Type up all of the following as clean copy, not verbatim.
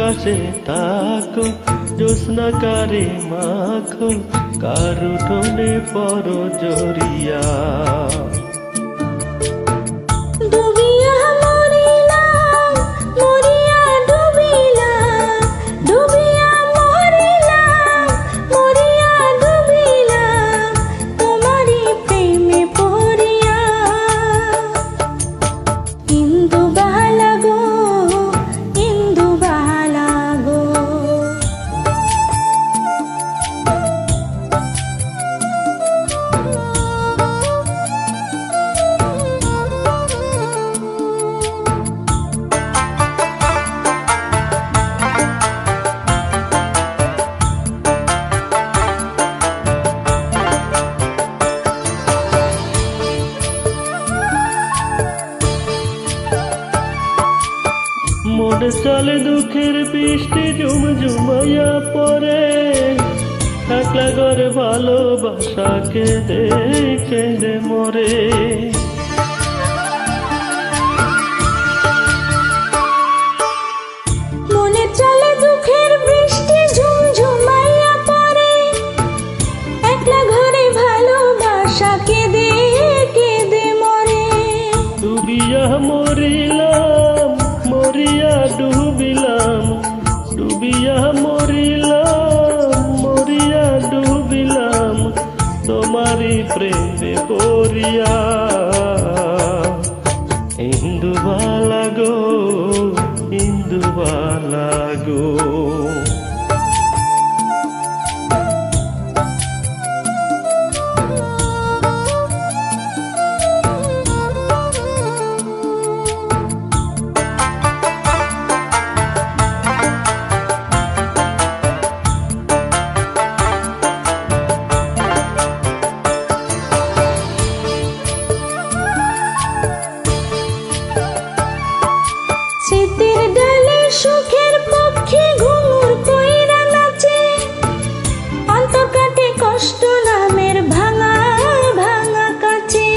আকাশে থাকো, জ্যোৎস্নাকারে মাখো, কার উঠোনে পরো জড়িয়া। মনে চলে দুঃখের বৃষ্টি ঝুমঝুমাইয়া পড়ে, একলা ঘরে ভালোবাসাকে দেখে মরে। মনে চলে দুঃখের বৃষ্টি ঝুমঝুমাইয়া পড়ে, একলা ঘরে ভালোবাসাকে দেখে মরে। ডুবিয়া মরিলাম, মরিয়া ডুবিলাম, ডুবিয়া মরিলাম, মরিয়া ডুবিলাম, তোমারি প্রেমে পড়িয়া। ইন্দুবালা গো, ইন্দুবালা গো। স্মৃতির ডালে সুখের পক্ষে ঘুঙুর কইরা নাচে, অন্তর কাটে কষ্ট নামের ভাঙা ভাঙা কাছে।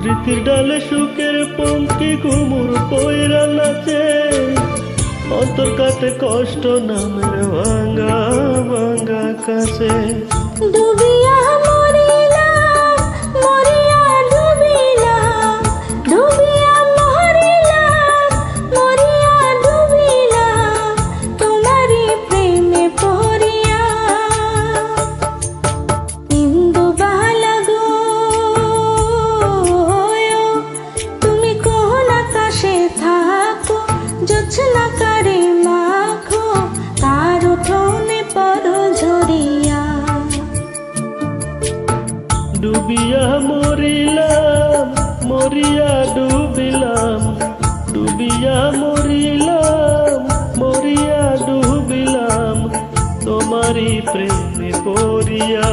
স্মৃতির ডালে সুখের পঙ্কি ঘুমুর কইরা নাচে, অন্তর কাটে কষ্ট নামের ভাঙা ভাঙা কাছে। ডুবিয়া মরিলাম, মরিয়া ডুবিলাম, ডুবিয়া মরিলাম, মরিয়া ডুবিলাম, তোমারি প্রেমে পড়িয়া। ইন্দুবালা গো, তুমি কোন আকাশে থাকো, জ্যোৎস্নাকারে মাখো, কার উঠোনে পরো ঝরিয়া। ডুবিয়া মরিলাম, মরিয়া ডুবিলাম, ডুবিয়া মরিলাম, মরিয়া ডুবিলাম, তোমারি প্রেমে পড়িয়া।